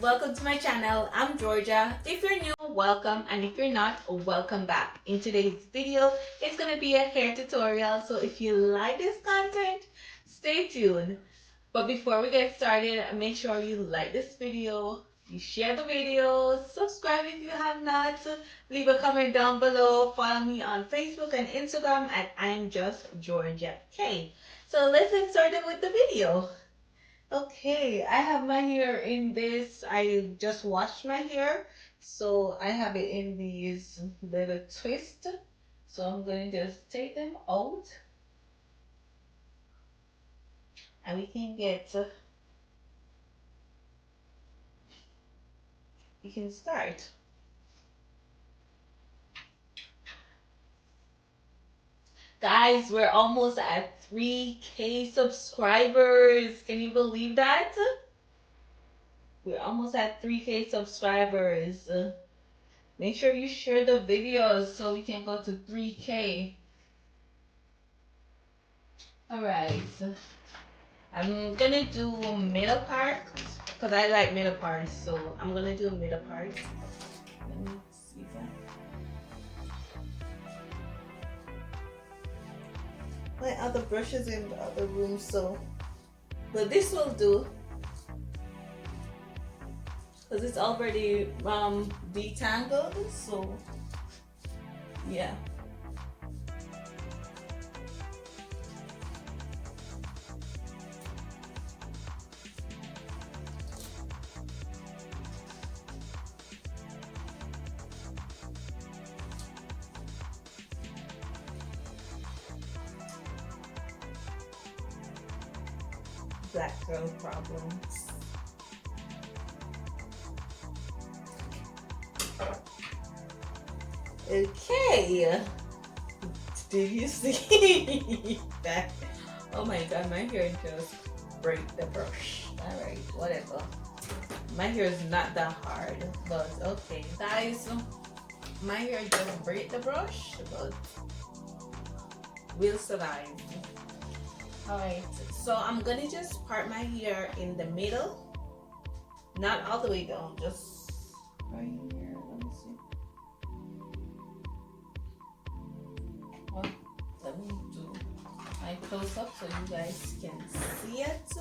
welcome to my channel. I'm Georgia. If you're new, welcome, and if you're not, welcome back. In today's video, it's gonna be a hair tutorial, so if you like this content, stay tuned. But before we get started, make sure you like this video, you share the video, subscribe if you have not, leave a comment down below, follow me on Facebook and Instagram at IamjustGeorgiak. So let's get started with the video. Okay, I have my hair in this. I just washed my hair, so I have it in these little twists. So I'm going to just take them out, and we can start. Guys, we're almost at 3K subscribers. Can you believe that? We're almost at 3K subscribers. Make sure you share the videos so we can go to 3K. Alright. I'm gonna do middle part because I like middle parts, so I'm gonna do middle part. Let me see that. My other brushes in the other room, so but this will do because it's already detangled. So yeah. Black girl problems. Okay. Did you see that? Oh my god, my hair just break the brush. Alright, whatever. My hair is not that hard, but okay. Guys, my hair just break the brush, but we'll survive. Alright, so I'm gonna just part my hair in the middle. Not all the way down, just right here. Let me see. Well, let me do my close up so you guys can see it.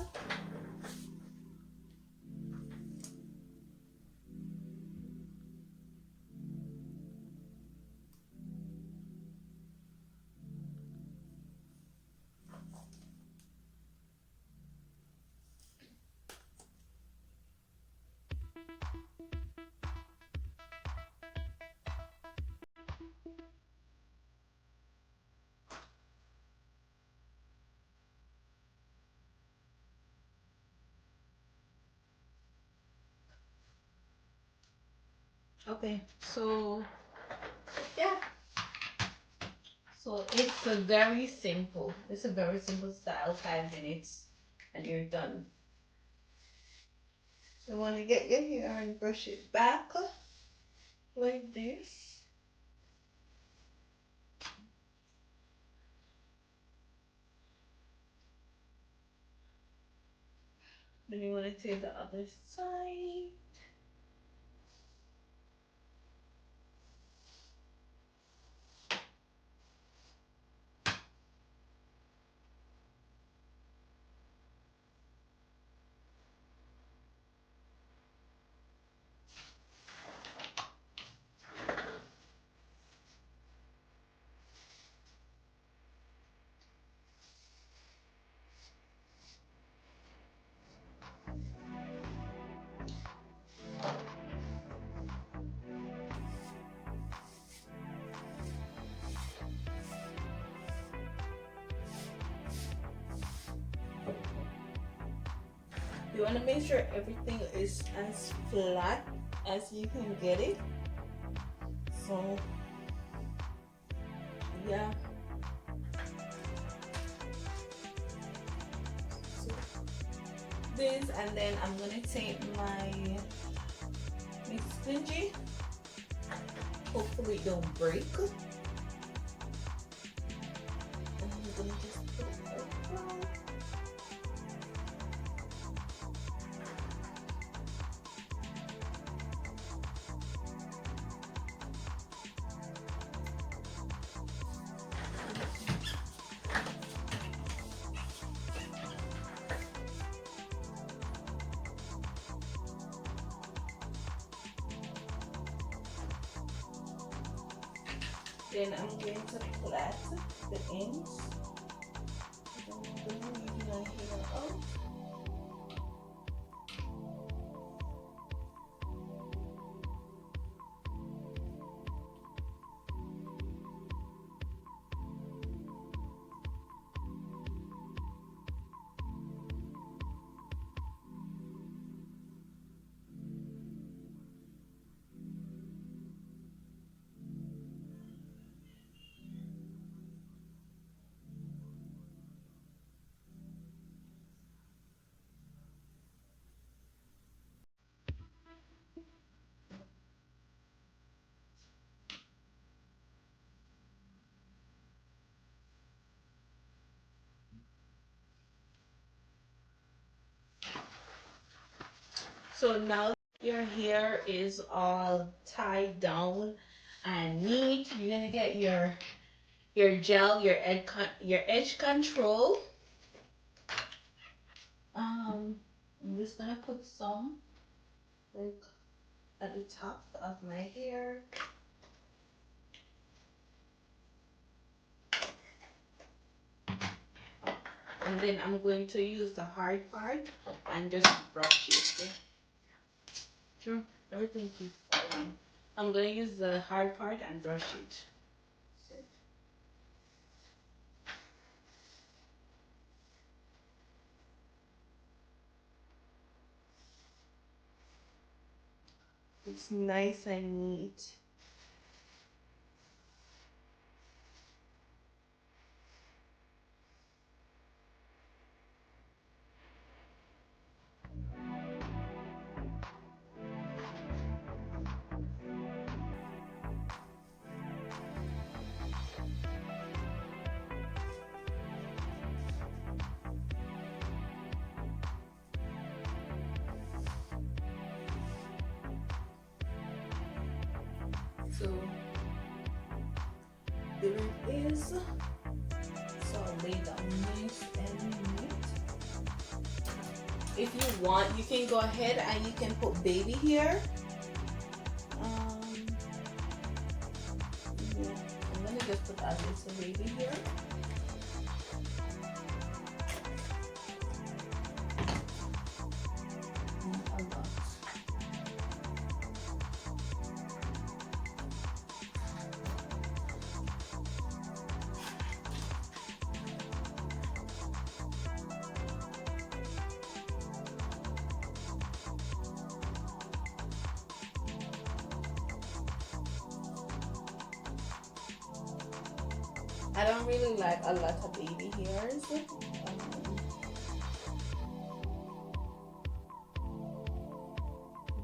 Okay, so yeah, so it's a very simple style, 5 minutes, and you're done. You want to get your hair and brush it back like this. Then you want to take the other side. You want to make sure everything is as flat as you can get it. So, yeah. So, this, and then I'm going to take my spongy. Hopefully it don't break. And I'm going to just put it around. Then I'm going to plait the ends. I'm going to leave my hair out. So now your hair is all tied down and neat. You're gonna get your gel, your edge control. I'm just gonna put some like at the top of my hair. And then I'm going to use the hard part and just brush it. Sure, everything keeps falling. I'm going to use the hard part and brush it. It's nice and neat. So there it is. So lay down nice and neat. If you want, you can go ahead and you can put baby hair. Yeah, I'm gonna just put a little baby hair. A lot. I don't really like a lot of baby hairs.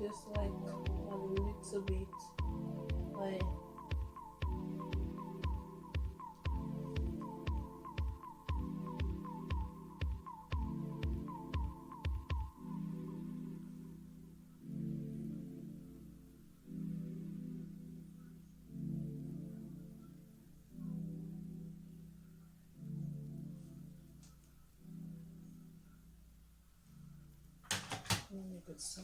Just like a little bit, like let me put some.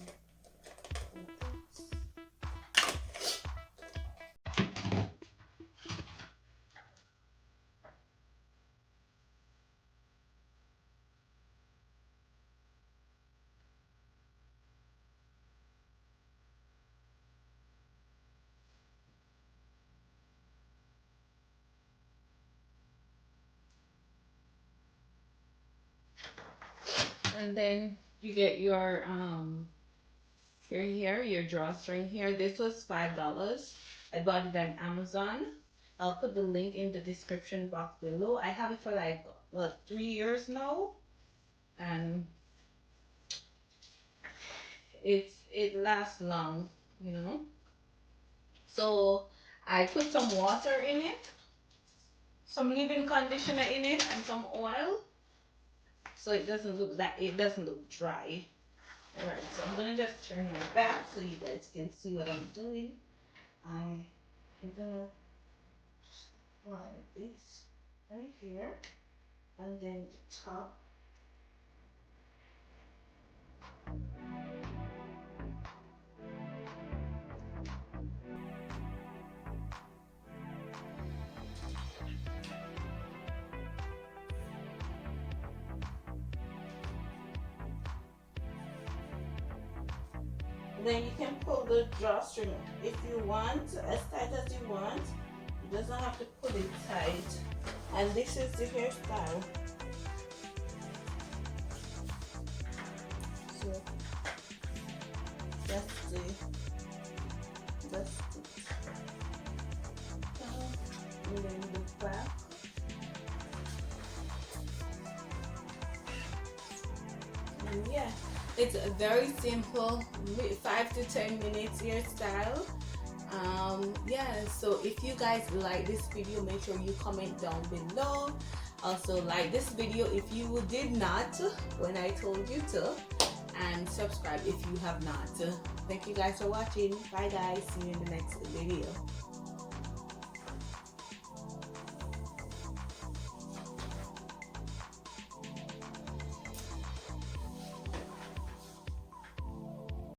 And then you get your hair, your drawstring here. This was $5. I bought it on Amazon. I'll put the link in the description box below. I have it for like what 3 years now, and it lasts long, you know. So I put some water in it, some leave-in conditioner in it, and some oil, so it doesn't look dry. Alright, so I'm gonna just turn my back so you guys can see what I'm doing. I'm gonna apply this right here, and then the top. then you can pull the drawstring if you want, as tight as you want. You just don't have to pull it tight. And this is the hairstyle. So that's the and then the back. And yeah, it's a very simple 5 to 10 minutes hairstyle. Yeah, so if you guys like this video, make sure you comment down below. Also like this video if you did not when I told you to, and subscribe if you have not. Thank you guys for watching. Bye guys, see you in the next video.